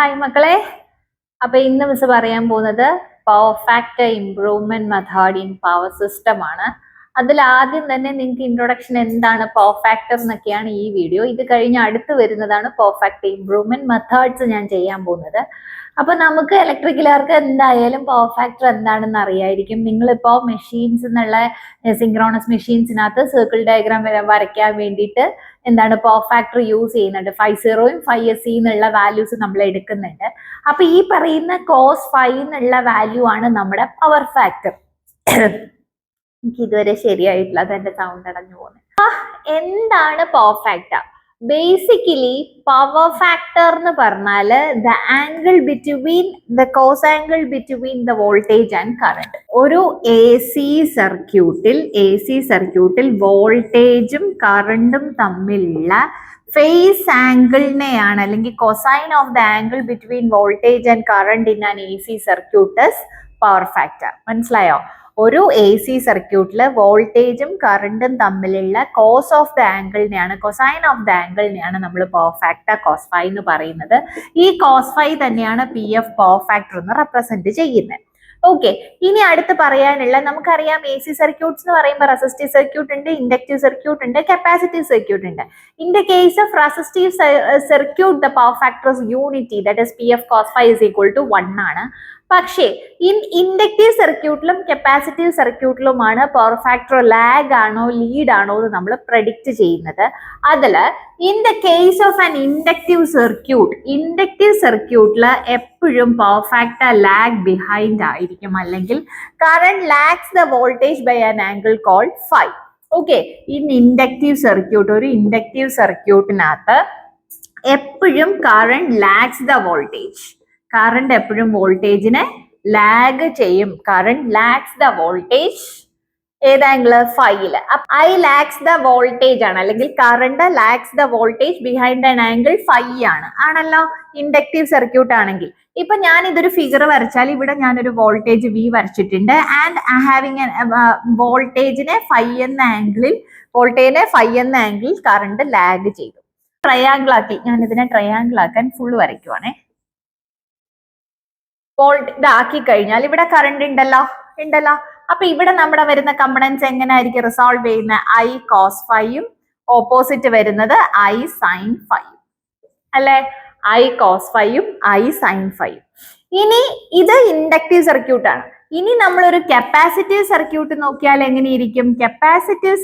Hi മക്കളെ. അപ്പൊ ഇന്ന് മിസ് പറയാൻ പോകുന്നത് power factor improvement method in power system ആണ്. അതിൽ ആദ്യം തന്നെ നിങ്ങൾക്ക് ഇൻട്രൊഡക്ഷൻ എന്താണ് പവർ ഫാക്ടർ എന്നൊക്കെയാണ് ഈ വീഡിയോ. ഇത് കഴിഞ്ഞ് അടുത്ത് വരുന്നതാണ് പവർ ഫാക്ടർ ഇംപ്രൂവ്മെന്റ് മെത്തേഡ്സ് ഞാൻ ചെയ്യാൻ പോകുന്നത്. അപ്പൊ നമുക്ക് ഇലക്ട്രിക്കലുകാർക്ക് എന്തായാലും പവർ ഫാക്ടർ എന്താണെന്ന് അറിയായിരിക്കും. നിങ്ങളിപ്പോ മെഷീൻസ് എന്നുള്ള സിങ്ക്രോണസ് മെഷീൻസിനകത്ത് സർക്കിൾ ഡയഗ്രാം വരയ്ക്കാൻ വേണ്ടിയിട്ട് എന്താണ് പവർ ഫാക്ടർ യൂസ് ചെയ്യുന്നുണ്ട്. 50 5s എന്നുള്ള വാല്യൂസ് നമ്മൾ എടുക്കുന്നുണ്ട്. അപ്പൊ ഈ പറയുന്ന കോസ് 5 എന്നുള്ള വാല്യൂ ആണ് നമ്മുടെ പവർ ഫാക്ടർ. എനിക്ക് ഇതുവരെ ശരിയായിട്ടില്ല, അതെന്റെ സൗണ്ട് അടഞ്ഞു പോകുന്നത്. എന്താണ് power factor? Basically power factor എന്ന് പറഞ്ഞാല് the angle between the cos angle between the voltage and current. ഒരു എ സി സർക്യൂട്ടിൽ വോൾട്ടേജും കറണ്ടും തമ്മിലുള്ള ഫേസ് ആംഗിളിനെയാണ് അല്ലെങ്കിൽ cosine of the angle between voltage and current in an A C circuit power factor. മനസ്സിലായോ? ഒരു എ സി സർക്യൂട്ടില് വോൾട്ടേജും കറണ്ടും തമ്മിലുള്ള കോസ് ഓഫ് ദ ആംഗിളിനെയാണ്, കൊസൈൻ ഓഫ് ദ ആംഗിളിനെയാണ് നമ്മൾ പവർ ഫാക്ടർ കോസ് 5 എന്ന് പറയുന്നത്. ഈ കോസ് 5 തന്നെയാണ് പി എഫ് പവർ ഫാക്ടർ എന്ന് റെപ്രസെന്റ് ചെയ്യുന്നത്. ഓക്കെ, ഇനി അടുത്ത് പറയാനുള്ള, നമുക്കറിയാം എ സി സർക്യൂട്ട്സ് എന്ന് പറയുമ്പോൾ റെസിസ്റ്റീവ് സർക്യൂട്ട് ഉണ്ട്, ഇൻഡക്റ്റീവ് സർക്യൂട്ട് ഉണ്ട്, കപ്പാസിറ്റീവ് സർക്യൂട്ട് ഉണ്ട്. In the case of resistive circuit the power factor of unity that is P F cos 5 is equal to 1 ആണ്. പക്ഷേ ഇൻഡക്റ്റീവ് സർക്യൂട്ടിലും കപ്പാസിറ്റീവ് സർക്യൂട്ടിലുമാണ് പവർ ഫാക്ടർ ലാഗ് ആണോ ലീഡ് ആണോ എന്ന് നമ്മൾ പ്രഡിക്റ്റ് ചെയ്യുന്നത്. അതിൽ in the case of an inductive സർക്യൂട്ടിൽ എപ്പോഴും പവർ ഫാക്ടർ ലാഗ് ബിഹൈൻഡ് ആയിരിക്കും, അല്ലെങ്കിൽ current lags the voltage by an angle called phi. Okay, in inductive circuit, ഒരു ഇൻഡക്റ്റീവ് സർക്യൂട്ടിനകത്ത് എപ്പോഴും current lags the voltage. Current എപ്പോഴും വോൾട്ടേജിനെ ലാഗ് ചെയ്യും. കറണ്ട് ലാഗ്സ് ദ വോൾട്ടേജ് ഏതാങ്കിള് ഫൈയില്. ഐ ലാഗ്സ് ദ വോൾട്ടേജ് ആണ്, അല്ലെങ്കിൽ current lags the voltage behind an angle phi ആണല്ലോ ഇൻഡക്റ്റീവ് സർക്യൂട്ട് ആണെങ്കിൽ. ഇപ്പൊ ഞാൻ ഇതൊരു ഫിഗർ വരച്ചാൽ ഇവിടെ ഞാനൊരു വോൾട്ടേജ് വി വരച്ചിട്ടുണ്ട്. ആൻഡ് ഹാവിങ് വോൾട്ടേജിനെ ഫൈ എന്ന ആംഗിളിൽ കറണ്ട് ലാഗ് ചെയ്തു. ട്രയാങ്കിൾ ആക്കി, ഞാൻ ഇതിനെ ട്രയാങ്കിൾ ആക്കാൻ ഫുള്ള് വരയ്ക്കുവാണേ. വോൾട്ട് ഇതാക്കി കഴിഞ്ഞാൽ ഇവിടെ കറണ്ട് ഉണ്ടല്ലോ. അപ്പൊ ഇവിടെ നമ്മുടെ വരുന്ന കമ്പണൻസ് എങ്ങനെയായിരിക്കും റിസോൾവ് ചെയ്യുന്ന? ഐ കോസ് ഫൈയും ഓപ്പോസിറ്റ് വരുന്നത് ഐ സൈൻ ഫൈയും അല്ലെ? ഐ കോസ് ഫൈയും ഐ സൈൻ ഫൈയും. ഇനി ഇത് ഇൻഡക്റ്റീവ് സർക്യൂട്ട് ആണ്. ഇനി നമ്മളൊരു കപ്പാസിറ്റീവ് സർക്യൂട്ട് നോക്കിയാൽ എങ്ങനെയിരിക്കും? കപ്പാസിറ്റീവ്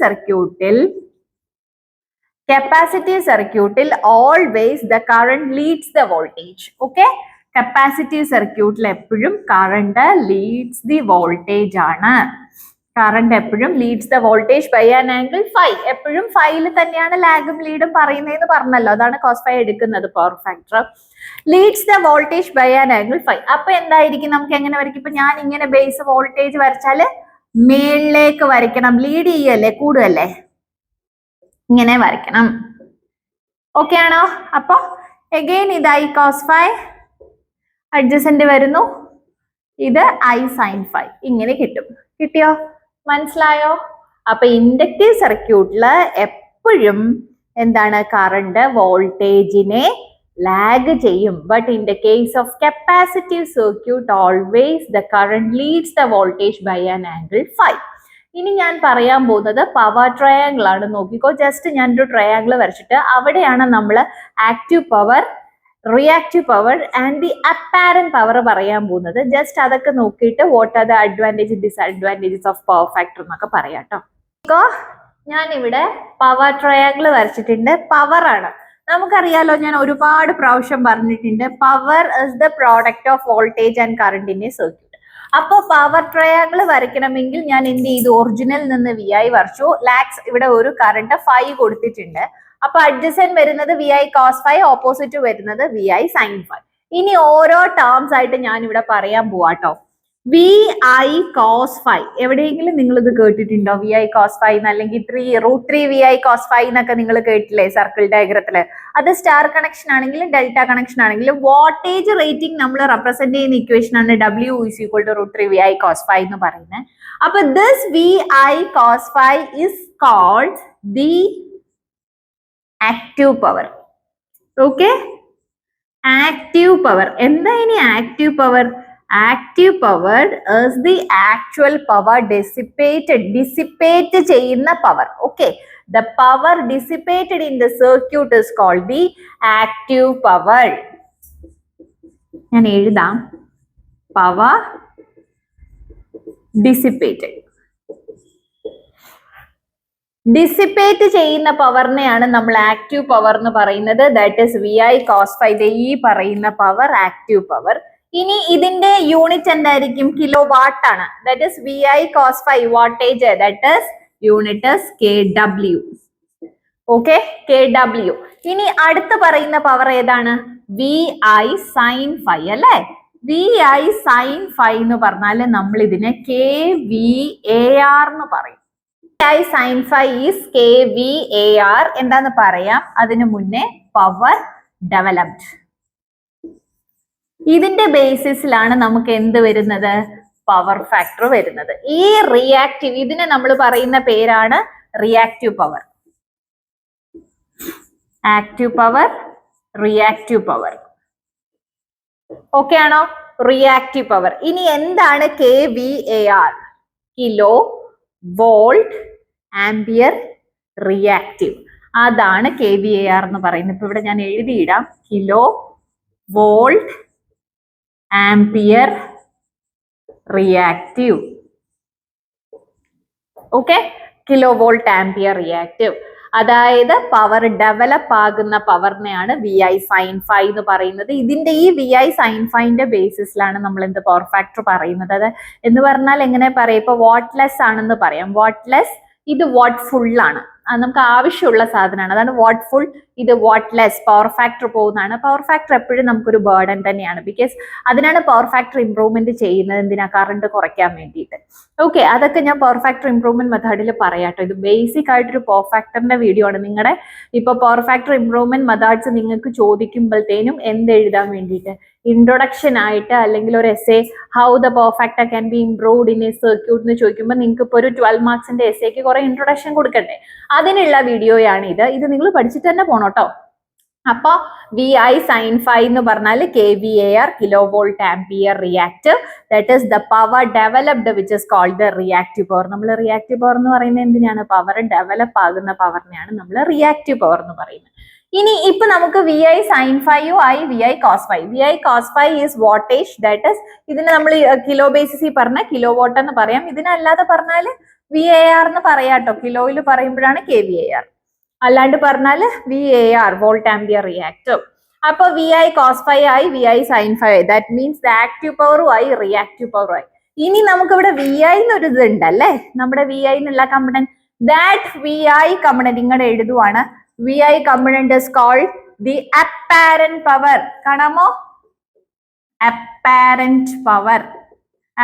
സർക്യൂട്ടിൽ always the current leads the voltage. Okay, capacitive സർക്യൂട്ടിൽ എപ്പോഴും കറണ്ട് ലീഡ്സ് ദി വോൾട്ടേജ് ആണ്. കറണ്ട് എപ്പോഴും leads the voltage by an angle phi. എപ്പോഴും ഫൈയിൽ തന്നെയാണ് ലാഗും ലീഡും പറയുന്നതെന്ന് പറഞ്ഞല്ലോ, അതാണ് കോസ് ഫൈ എടുക്കുന്നത്. Power factor leads the voltage by an angle phi. അപ്പൊ എന്തായിരിക്കും? നമുക്ക് എങ്ങനെ വരയ്ക്കും? ഇപ്പൊ ഞാൻ ഇങ്ങനെ ബേസ് വോൾട്ടേജ് വരച്ചാല് മേളിലേക്ക് വരയ്ക്കണം, ലീഡ് ചെയ്യല്ലേ, കൂടുകയല്ലേ, ഇങ്ങനെ വരയ്ക്കണം. ഓക്കെ ആണോ? അപ്പൊ എഗെയിൻ ഇത് ഐ കോസ് ഫൈ, അഡ്ജസന്റ് വരുന്നു, ഇത് ഐ സൈൻ ഫൈ, ഇങ്ങനെ കിട്ടിയോ? മനസ്സിലായോ? അപ്പൊ ഇൻഡക്റ്റീവ് സർക്യൂട്ടില് എപ്പോഴും എന്താണ്? കറണ്ട് വോൾട്ടേജിനെ ലാഗ് ചെയ്യും. But in the case of capacitive circuit always the current leads the voltage by an angle phi. ഇനി ഞാൻ പറയാൻ പോകുന്നത് പവർ ട്രയാങ്കിൾ ആണ്. നോക്കിക്കോ, ജസ്റ്റ് ഞാനൊരു ട്രയാങ്കിൾ വരച്ചിട്ട് അവിടെയാണ് നമ്മൾ active power, reactive power and the apparent power പറയാൻ പോകുന്നത്. ജസ്റ്റ് അതൊക്കെ നോക്കിയിട്ട് what are the advantage disadvantages of power factor എന്നൊക്കെ പറയാം കേട്ടോ. ഞാൻ ഇവിടെ പവർ ട്രയാങ്കിൾ വരച്ചിട്ടുണ്ട്. പവർ ആണ്, നമുക്കറിയാലോ, ഞാൻ ഒരുപാട് പ്രാവശ്യം പറഞ്ഞിട്ടുണ്ട്, power is the product of voltage and current in A circuit. അപ്പൊ പവർ ട്രയാങ്കിൾ വരയ്ക്കണമെങ്കിൽ ഞാൻ എന്ത് ചെയ്തു? ഒറിജിനൽ നിന്ന് വി ഐ വരച്ചു. ലാക്സ് ഇവിടെ ഒരു കറണ്ട് 5 കൊടുത്തിട്ടുണ്ട്. അപ്പൊ അഡ്ജസന്റ് വരുന്നത് V I cos phi, opposite വരുന്നത് വി ഐ സൈൻ ഫൈ. ഇനി ഓരോ ടേംസ് ആയിട്ട് ഞാൻ ഇവിടെ പറയാൻ പോവാട്ടോ. വി ഐ കോസ് ഫൈ, എവിടെയെങ്കിലും നിങ്ങൾ ഇത് കേട്ടിട്ടുണ്ടോ? വി ഐ കോസ് ഫൈ അല്ലെങ്കിൽ √3 വി ഐ കോസ് ഫൈ എന്നൊക്കെ നിങ്ങൾ കേട്ടില്ലേ സർക്കിൾ ഡയഗ്രത്തില്? അത് സ്റ്റാർ കണക്ഷൻ ആണെങ്കിലും ഡെൽറ്റ കണക്ഷൻ ആണെങ്കിലും വോൾട്ടേജ് റേറ്റിംഗ് നമ്മൾ റെപ്രസെന്റ് ചെയ്യുന്ന ഇക്വേഷൻ ആണ് W is equal to √3 V I cos phi എന്ന് പറയുന്നത്. അപ്പൊ this V I cos phi is called the active power. Okay, active power. എന്താ ഇനി active power? Active power is the actual power dissipate ചെയ്യുന്ന power. Okay, the power dissipated in the circuit is called the active power. ഞാൻ എഴുതാം, power dissipated. Dissipate ചെയ്യുന്ന പവറിനെയാണ് നമ്മൾ active power എന്ന് പറയുന്നത്. That is VI cos phi. ഈ പറയുന്ന power active power. ഇനി ഇതിന്റെ യൂണിറ്റ് എന്തായിരിക്കും? കിലോ വാട്ട് ആണ്. That is VI cos phi wattage. That is unit is kW. Okay, kW. ഇനി അടുത്ത് പറയുന്ന പവർ ഏതാണ്? VI sin phi അല്ലെ? VI sin phi എന്ന് പറഞ്ഞാൽ നമ്മൾ ഇതിനെ kVAR എന്ന് പറയും. VI sin phi is kVAR. എന്താന്ന് പറയാം അതിനു മുന്നേ പവർ ഡെവലപ്ഡ്. ഇതിന്റെ ബേസിസിലാണ് നമുക്ക് എന്ത് വരുന്നത്? പവർ ഫാക്ടർ വരുന്നത്. ഈ റിയാക്റ്റീവ്, ഇതിനെ നമ്മൾ പറയുന്ന പേരാണ് reactive power. Active power, reactive power. Okay ആണോ? Reactive power. ഇനി എന്താണ് kVAR? Kilo volt ampere reactive. അതാണ് kVAR എന്ന് പറയുന്നത്. ഇപ്പൊ ഇവിടെ ഞാൻ എഴുതിയിടാം, kilo volt ampere reactive. Okay, kilo volt ampere reactive. അതായത് പവർ ഡെവലപ്പ് ആകുന്ന പവറിനെയാണ് VI sin phi എന്ന് പറയുന്നത്. ഇതിന്റെ ഈ VI sin phiന്റെ ബേസിസിലാണ് നമ്മൾ എന്ത് പവർ ഫാക്ടർ പറയുന്നത്. അത് എന്ന് പറഞ്ഞാൽ എങ്ങനെ പറയാം? ഇപ്പൊ വാട്ട്ലെസ് ആണെന്ന് പറയാം. വാട്ട്ലെസ്, ഇത് വാട്ട് ഫുൾ ആണ്. നമുക്ക് ആവശ്യമുള്ള സാധനമാണ്. അതാണ് വാട്ട് ഫുൾ. ഇത് വാട്ട്ലെസ്. പവർ ഫാക്ടർ പോകുന്നതാണ്. പവർ ഫാക്ടർ എപ്പോഴും നമുക്കൊരു ബേർഡൻ തന്നെയാണ്. ബിക്കോസ് അതിനാണ് പവർ ഫാക്ടർ ഇംപ്രൂവ്മെന്റ് ചെയ്യുന്നത്. എന്തിനാ? കറണ്ട് കുറയ്ക്കാൻ വേണ്ടിയിട്ട്. ഓക്കെ, അതൊക്കെ ഞാൻ പവർ ഫാക്ടർ ഇംപ്രൂവ്മെന്റ് മെത്തേഡിൽ പറയാട്ടോ. ഇത് ബേസിക് ആയിട്ടൊരു പവർ ഫാക്ടറിന്റെ വീഡിയോ ആണ്. നിങ്ങളുടെ ഇപ്പൊ പവർ ഫാക്ടർ ഇംപ്രൂവ്മെന്റ് മെത്തേഡ്സ് നിങ്ങൾക്ക് ചോദിക്കുമ്പോഴത്തേനും എന്ത് എഴുതാൻ വേണ്ടിയിട്ട്? ഇൻട്രൊഡക്ഷൻ ആയിട്ട് അല്ലെങ്കിൽ ഒരു essay, how the power factor can be improved in A circuit എന്ന് ചോദിക്കുമ്പോൾ നിങ്ങൾക്ക് ഇപ്പോൾ ഒരു 12 മാർക്സിന്റെ എസ്സേക്ക് കുറെ ഇൻട്രൊഡക്ഷൻ കൊടുക്കണ്ടേ? അതിനുള്ള വീഡിയോയാണ് ഇത്. ഇത് നിങ്ങൾ പഠിച്ചിട്ട് തന്നെ പോണോട്ടോ. അപ്പൊ VI sin phi എന്ന് പറഞ്ഞാൽ kVAR, kilo volt ampere reactive. That is the power developed which is called the reactive power. നമ്മൾ റിയാക്റ്റീവ് പവർ എന്ന് പറയുന്നത് എന്തിനാണ്? പവർ ഡെവലപ്പ് ആകുന്ന പവറിനെയാണ് നമ്മൾ റിയാക്റ്റീവ് പവർ എന്ന് പറയുന്നത്. ഇനി ഇപ്പൊ നമുക്ക് VI sin phi ആയി VI cos phi. VI cos phi is wattage. That is, ഇതിന് നമ്മൾ കിലോ ബേസിസിൽ പറഞ്ഞ കിലോ വാട്ട് എന്ന് പറയാം. ഇതിനല്ലാതെ പറഞ്ഞാൽ VAR എന്ന് പറയാട്ടോ. കിലോയിൽ പറയുമ്പോഴാണ് kVAR. അല്ലാണ്ട് പറഞ്ഞാൽ VAR, വോൾട്ട് ആംപിയർ റിയാക്റ്റീവ്. അപ്പൊ VI cos phi ആയി VI sin phi. That means the active പവറും ആയി റിയാക്റ്റീവ് പവറും ആയി. ഇനി നമുക്ക് ഇവിടെ VI എന്നൊരു ഇത് ഉണ്ടല്ലേ, നമ്മുടെ VI എന്നുള്ള കമ്പണന്റ്. ദാറ്റ് VI കമ്പണന്റ് ഇങ്ങോട്ട് എഴുതുവാണ്. VI component is called the apparent power. കാണാമോ? Apparent power.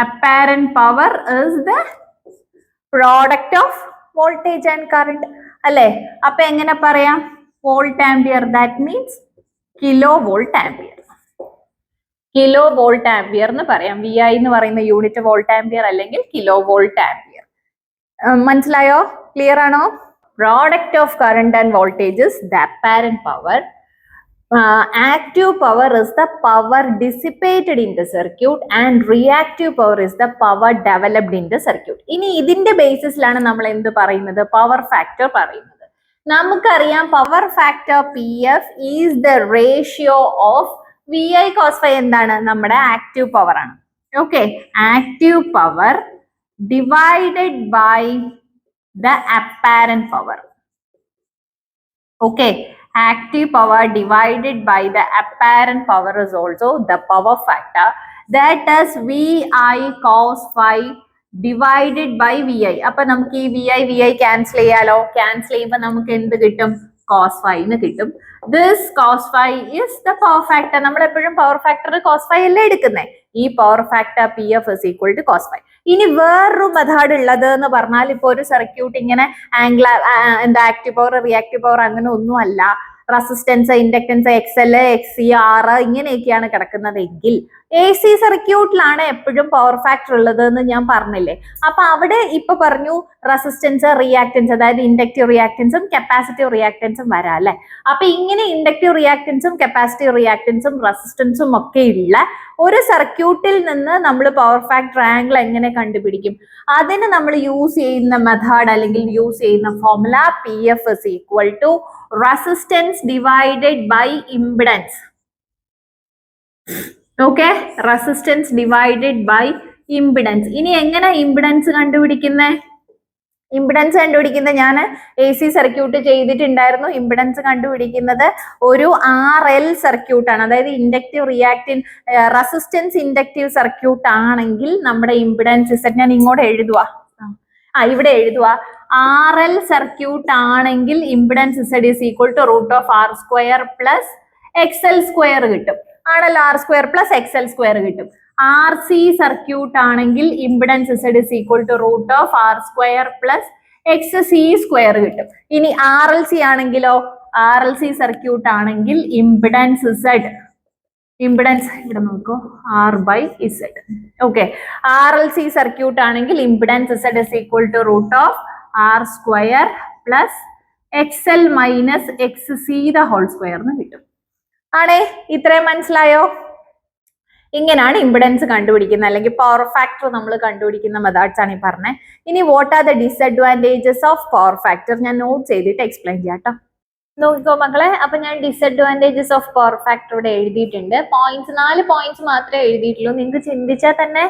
Apparent power is the product of voltage and current. അല്ലേ? അപ്പൊ എങ്ങനെ പറയാം? Volt ampere. That means kilo volt ampere. Kilo volt ampere എന്ന് പറയാം. VI എന്ന് പറയുന്ന unit volt ampere അല്ലെങ്കിൽ kilo volt ampere. മനസ്സിലായോ? ക്ലിയർ ആണോ? Product of current and voltage is the apparent power. Active power is the power dissipated in the circuit and reactive power is the power developed in the circuit. ഇനി ഇതിന്റെ ബേസിസിലാണ് നമ്മൾ എന്ത് പറയുന്നത്? Power factor പറയുന്നത്. നമുക്കറിയാം power factor PF is the ratio of VI cos phi. എന്താണ്? നമ്മുടെ active power ആണ്. Okay, active power divided by the apparent power. Okay, active power divided by the apparent power is also the power factor. That is VI cos phi divided by VI. അപ്പൊ നമുക്ക് ഈ VI cancel ചെയ്യാലോ. Cancel ചെയ്യുമ്പോൾ നമുക്ക് എന്ത് കിട്ടും? cos phi എന്ന് കിട്ടും. This cos phi is the power factor. നമ്മൾ എപ്പോഴും പവർ ഫാക്ടർ cos phi അല്ലേ എടുക്കുന്നത്. ഈ power factor PF is equal to cos phi. ഇനി വേറൊരു മെത്തേഡ് ഉള്ളത് എന്ന് പറഞ്ഞാൽ ഇപ്പൊ ഒരു സർക്യൂട്ട് ഇങ്ങനെ എന്താ ആക്റ്റീവ് പവർ റിയാക്റ്റീവ് പവർ അങ്ങനെ ഒന്നും അല്ല, resistance inductance XL XC R ഇങ്ങനെയൊക്കെയാണ് കിടക്കുന്നതെങ്കിൽ AC സർക്യൂട്ടിലാണ് എപ്പോഴും പവർ ഫാക്ടർ ഉള്ളത് എന്ന് ഞാൻ പറഞ്ഞില്ലേ. അപ്പൊ അവിടെ ഇപ്പൊ പറഞ്ഞു റെസിസ്റ്റൻസ്, റിയാക്ടൻസ്, അതായത് ഇൻഡക്റ്റീവ് റിയാക്ടൻസും കപ്പാസിറ്റീവ് റിയാക്ടൻസും വരാം അല്ലെ. അപ്പൊ ഇങ്ങനെ ഇൻഡക്റ്റീവ് റിയാക്ടൻസും കപ്പാസിറ്റീവ് റിയാക്ടൻസും റെസിസ്റ്റൻസും ഒക്കെ ഉള്ള ഒരു സർക്യൂട്ടിൽ നിന്ന് നമ്മൾ പവർ ഫാക്ടർ ആംഗിൾ എങ്ങനെ കണ്ടുപിടിക്കും? അതിന് നമ്മൾ യൂസ് ചെയ്യുന്ന മെത്തേഡ് അല്ലെങ്കിൽ യൂസ് ചെയ്യുന്ന formula PF is equal to resistance divided by impedance. Okay, resistance divided by impedance. ഇനി എങ്ങനെ ഇംപിഡൻസ് കണ്ടുപിടിക്കുന്നത്? ഇംപിഡൻസ് കണ്ടുപിടിക്കുന്നത് ഞാൻ AC സർക്യൂട്ട് ചെയ്തിട്ടുണ്ടായിരുന്നു. ഇംപിഡൻസ് കണ്ടുപിടിക്കുന്നത് ഒരു RL സർക്യൂട്ടാണ്, അതായത് inductive reactive resistance inductive circuit ആണെങ്കിൽ നമ്മുടെ ഇംപിഡൻസ് Z ഞാൻ ഇങ്ങോട്ട് എഴുതുക, ഇവിടെ എഴുതുക. RL സർക്യൂട്ട് ആണെങ്കിൽ impedance Z is equal to root of R square plus XL square കിട്ടും. ആണല്ലോ, R square plus XL square കിട്ടും. RC സർക്യൂട്ട് ആണെങ്കിൽ impedance Z is equal to root of R square plus XC square കിട്ടും. ഇനി RLC ആണെങ്കിലോ, RLC circuit ആണെങ്കിൽ impedance Z, impedance ഇവിടെ നോക്കൂ, R by Z. Okay, RLC circuit ആണെങ്കിൽ impedance Z is equal to root of R square plus XL minus XC the whole square എന്ന് കിട്ടും. ആണേ, ഇത്രയും മനസ്സിലായോ? ഇങ്ങനെയാണ് ഇംപിഡൻസ് കണ്ടുപിടിക്കുന്നത് അല്ലെങ്കിൽ പവർ ഫാക്ടർ നമ്മൾ കണ്ടുപിടിക്കുന്ന മെത്തേഡ്സ് ആണ് ഈ പറഞ്ഞത്. ഇനി what are the disadvantages of power factor ഞാൻ നോട്ട് ചെയ്തിട്ട് എക്സ്പ്ലെയിൻ ചെയ്യാം കേട്ടോ. നോക്കിക്കോ മക്കളെ, അപ്പൊ ഞാൻ ഡിസഡ്വാൻറ്റേജസ് ഓഫ് പവർ ഫാക്ടർ ഇവിടെ എഴുതിയിട്ടുണ്ട്. 4 പോയിന്റ്സ് മാത്രമേ എഴുതിയിട്ടുള്ളൂ. നിങ്ങൾക്ക് ചിന്തിച്ചാൽ തന്നെ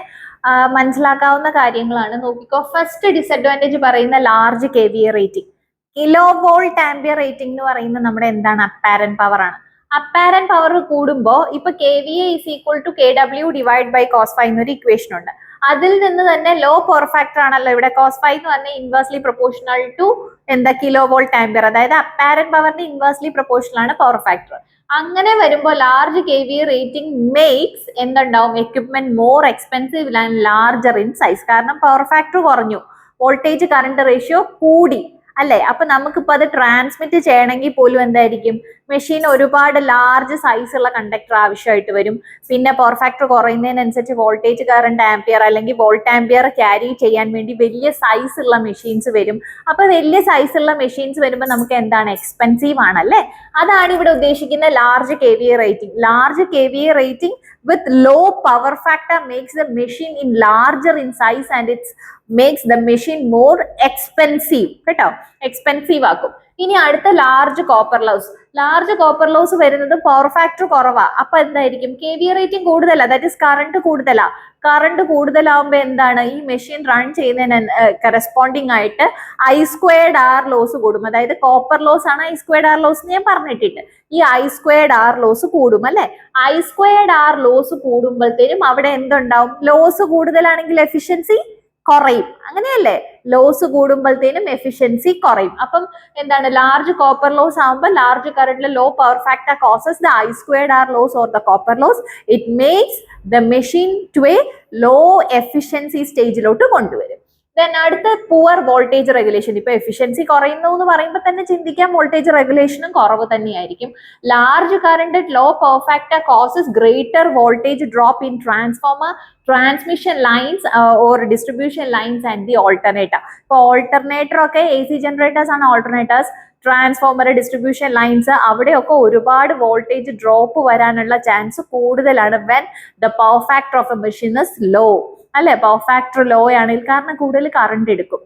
മനസ്സിലാക്കാവുന്ന കാര്യങ്ങളാണ്. നോക്കിക്കോ, ഫസ്റ്റ് ഡിസഡ്വാൻറ്റേജ് പറയുന്ന large KVA rating. Kilo volt ampere rating എന്ന് പറയുന്നത് നമ്മുടെ എന്താണ്? അപ്പാരന്റ് പവർ ആണ്. അപ്പാരന്റ് പവർ കൂടുമ്പോൾ ഇപ്പൊ KVA is equal to KW divide by cos phi എന്നൊരു ഇക്വേഷൻ ഉണ്ട്. അതിൽ നിന്ന് തന്നെ ലോ പവർ ഫാക്ടർ ആണല്ലോ ഇവിടെ. cos phi എന്ന് പറഞ്ഞാൽ ഇൻവേഴ്സ്ലി പ്രൊപ്പോർഷണൽ ടു എന്താ? കിലോ വോൾട്ട് ആംപിയർ, അതായത് അപ്പാരന്റ് പവറിന് ഇൻവേഴ്സ്ലി പ്രൊപ്പോർഷണൽ ആണ് പവർ ഫാക്ടർ. അങ്ങനെ വരുമ്പോൾ ലാർജ് KVA റേറ്റിംഗ് മേക്സ് എന്തുണ്ടാവും? Equipment more expensive and larger in size. കാരണം പവർ ഫാക്ടർ കുറഞ്ഞു, വോൾട്ടേജ് കറണ്ട് റേഷ്യോ കൂടി അല്ലെ. അപ്പൊ നമുക്കിപ്പോ അത് ട്രാൻസ്മിറ്റ് ചെയ്യണമെങ്കിൽ പോലും എന്തായിരിക്കും? മെഷീൻ ഒരുപാട് ലാർജ് സൈസ് ഉള്ള കണ്ടക്ടർ ആവശ്യമായിട്ട് വരും. പിന്നെ പവർ ഫാക്ടർ കുറയുന്നതിനനുസരിച്ച് വോൾട്ടേജ് കറണ്ട് ആംപിയർ അല്ലെങ്കിൽ വോൾട്ട് ആംപിയർ ക്യാരി ചെയ്യാൻ വേണ്ടി വലിയ സൈസ് ഉള്ള മെഷീൻസ് വരും. അപ്പൊ വലിയ സൈസ് ഉള്ള മെഷീൻസ് വരുമ്പോൾ നമുക്ക് എന്താണ്? എക്സ്പെൻസീവ് ആണല്ലേ. അതാണ് ഇവിടെ ഉദ്ദേശിക്കുന്ന large KVA rating. Large KVA rating with low power factor makes the machine in larger in size and it makes the machine more expensive. കേട്ടോ, എക്സ്പെൻസീവ് ആക്കും. ഇനി അടുത്ത large copper loss. Large copper loss വരുന്നത് power factor കുറവാ. അപ്പൊ എന്തായിരിക്കും? KVA rating കൂടുതലാ, that is current കൂടുതലാ. കറണ്ട് കൂടുതലാവുമ്പോ എന്താണ്? ഈ മെഷീൻ റൺ ചെയ്യുന്നതിന് കറസ്പോണ്ടിങ് ആയിട്ട് I²R ലോസ് കൂടും. അതായത് കോപ്പർ ലോസ് ആണ് I²R ലോസ് ഞാൻ പറഞ്ഞിട്ടുണ്ട്. ഈ I²R ലോസ് കൂടും അല്ലെ. I²R ലോസ് കൂടുമ്പോഴത്തേനും അവിടെ എന്തുണ്ടാവും? ലോസ് കൂടുതലാണെങ്കിൽ എഫിഷ്യൻസി കുറയും, അങ്ങനെയല്ലേ? ലോസ് കൂടുമ്പോഴത്തേനും എഫിഷ്യൻസി കുറയും. അപ്പം എന്താണ്? ലാർജ് കോപ്പർ ലോസ് ആകുമ്പോൾ ലാർജ് കറണ്ടിൽ low power factor causes the I²R loss or the copper loss. It makes the machine to a low efficiency സ്റ്റേജിലോട്ട് കൊണ്ടുവരും. ദെൻ അടുത്ത പുവർ വോൾട്ടേജ് റെഗുലേഷൻ. ഇപ്പൊ എഫിഷ്യൻസി കുറയുന്നു എന്ന് പറയുമ്പോൾ തന്നെ ചിന്തിക്കാം വോൾട്ടേജ് റെഗുലേഷനും കുറവ് തന്നെയായിരിക്കും. Large current low power factor causes greater voltage drop in transformer, transmission lines or distribution lines and the alternator. ഇപ്പൊ ഓൾട്ടർനേറ്റർ ഒക്കെ AC ജനറേറ്റേഴ്സ് ആണ് ഓൾട്ടർനേറ്റേഴ്സ്. ട്രാൻസ്ഫോമർ, ഡിസ്ട്രിബ്യൂഷൻ ലൈൻസ്, അവിടെയൊക്കെ ഒരുപാട് വോൾട്ടേജ് ഡ്രോപ്പ് വരാനുള്ള ചാൻസ് കൂടുതലാണ് when the power factor of a machine is low അല്ലെ. Power factor low ആണെങ്കിൽ കാരണം കൂടുതൽ കറണ്ട് എടുക്കും.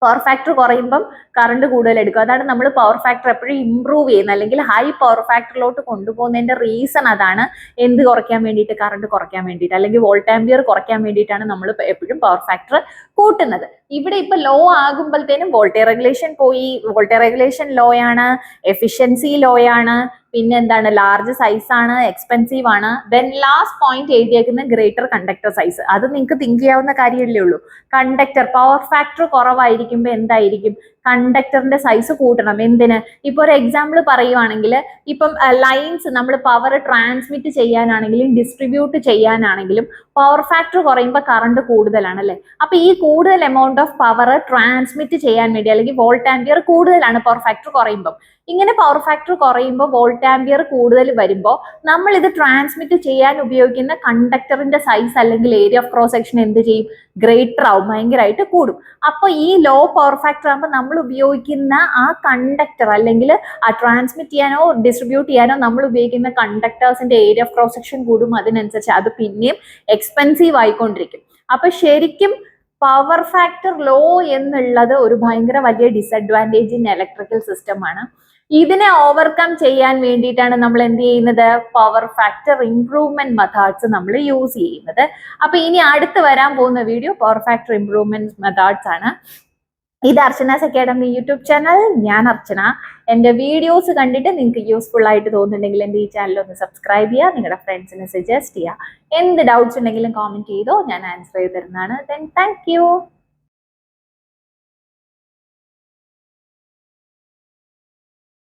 പവർ ഫാക്ടർ കുറയുമ്പം കറണ്ട് കൂടുതൽ എടുക്കും. അതാണ് നമ്മൾ പവർ ഫാക്ടർ എപ്പോഴും ഇംപ്രൂവ് ചെയ്യുന്നത് അല്ലെങ്കിൽ ഹൈ പവർ ഫാക്ടറിലോട്ട് കൊണ്ടുപോകുന്നതിന്റെ റീസൺ അതാണ്. എന്ത് കുറയ്ക്കാൻ വേണ്ടിയിട്ട്? കറണ്ട് കുറയ്ക്കാൻ വേണ്ടിയിട്ട് അല്ലെങ്കിൽ വോൾട്ട് ആംപിയർ കുറയ്ക്കാൻ വേണ്ടിയിട്ടാണ് നമ്മൾ എപ്പോഴും പവർ ഫാക്ടർ കൂട്ടുന്നത്. ഇവിടെ ഇപ്പൊ ലോ ആകുമ്പോഴത്തേനും വോൾട്ടേജ് റെഗുലേഷൻ പോയി, വോൾട്ടേജ് റെഗുലേഷൻ ലോ ആണ്, എഫിഷ്യൻസി ലോ ആണ്, പിന്നെ എന്താണ്? ലാർജ് സൈസ് ആണ്, എക്സ്പെൻസീവ് ആണ്. ദെൻ ലാസ്റ്റ് പോയിന്റ് എഴുതിയേക്കുന്ന ഗ്രേറ്റർ കണ്ടക്ടർ സൈസ്. അത് നിങ്ങൾക്ക് തിങ്ക് ചെയ്യാവുന്ന കാര്യമല്ലേ ഉള്ളൂ. കണ്ടക്ടർ പവർ ഫാക്ടർ കുറവായിരിക്കുമ്പോൾ എന്തായിരിക്കും? കണ്ടക്ടറിന്റെ സൈസ് കൂട്ടണം. എന്തിന്? ഇപ്പൊ ഒരു എക്സാമ്പിൾ പറയുവാണെങ്കിൽ ഇപ്പം ലൈൻസ് നമ്മൾ പവർ ട്രാൻസ്മിറ്റ് ചെയ്യാനാണെങ്കിലും ഡിസ്ട്രിബ്യൂട്ട് ചെയ്യാനാണെങ്കിലും പവർ ഫാക്ടർ കുറയുമ്പോൾ കറണ്ട് കൂടുതലാണ് അല്ലെ. അപ്പൊ ഈ കൂടുതൽ എമൗണ്ട് ഓഫ് പവർ ട്രാൻസ്മിറ്റ് ചെയ്യാൻ വേണ്ടി അല്ലെങ്കിൽ വോൾട്ട് ആംപിയർ കൂടുതലാണ് പവർ ഫാക്ടർ കുറയുമ്പോൾ. ഇങ്ങനെ പവർ ഫാക്ടർ കുറയുമ്പോൾ വോൾട്ട് ആംപിയർ കൂടുതൽ വരുമ്പോൾ നമ്മൾ ഇത് ട്രാൻസ്മിറ്റ് ചെയ്യാൻ ഉപയോഗിക്കുന്ന കണ്ടക്ടറിന്റെ സൈസ് അല്ലെങ്കിൽ ഏരിയ ഓഫ് ക്രോസ് സെക്ഷൻ എന്ത് ചെയ്യും? ഗ്രേറ്റർ ആവും, ഭയങ്കരമായിട്ട് കൂടും. അപ്പൊ ഈ ലോ പവർ ഫാക്ടർ ആകുമ്പോൾ നമ്മൾ ഉപയോഗിക്കുന്ന ആ കണ്ടക്ടർ അല്ലെങ്കിൽ ആ ട്രാൻസ്മിറ്റ് ചെയ്യാനോ ഡിസ്ട്രിബ്യൂട്ട് ചെയ്യാനോ നമ്മൾ ഉപയോഗിക്കുന്ന കണ്ടക്ടേഴ്സിന്റെ ഏരിയ ഓഫ് ക്രോസ് സെക്ഷൻ കൂടും. അതിനനുസരിച്ച് അത് പിന്നെയും എക്സ്പെൻസീവ് ആയിക്കൊണ്ടിരിക്കും. അപ്പൊ ശരിക്കും പവർ ഫാക്ടർ ലോ എന്നുള്ളത് ഒരു ഭയങ്കര വലിയ ഡിസഡ്വാൻറ്റേജ് ഇൻ ഇലക്ട്രിക്കൽ സിസ്റ്റം ആണ്. ഇതിനെ ഓവർകം ചെയ്യാൻ വേണ്ടിയിട്ടാണ് നമ്മൾ എന്ത് ചെയ്യുന്നത്? പവർ ഫാക്ടർ ഇംപ്രൂവ്മെന്റ് മെത്തേഡ്സ് നമ്മൾ യൂസ് ചെയ്യുന്നത്. അപ്പൊ ഇനി അടുത്ത് വരാൻ പോകുന്ന video power factor improvement methods ആണ്. ഇത് അർച്ചനാസ് അക്കാഡമി യൂട്യൂബ് ചാനൽ. ഞാൻ അർച്ചന. എൻ്റെ വീഡിയോസ് കണ്ടിട്ട് നിങ്ങൾക്ക് യൂസ്ഫുൾ ആയിട്ട് തോന്നുന്നുണ്ടെങ്കിൽ എൻ്റെ ഈ ചാനൽ ഒന്ന് സബ്സ്ക്രൈബ് ചെയ്യുക, നിങ്ങളുടെ ഫ്രണ്ട്സിനെ സജസ്റ്റ് ചെയ്യുക. എന്ത് ഡൗട്ട്സ് ഉണ്ടെങ്കിലും കോമെന്റ് ചെയ്തോ, ഞാൻ ആൻസർ ചെയ്ത് തരുന്നതാണ്. Thank you.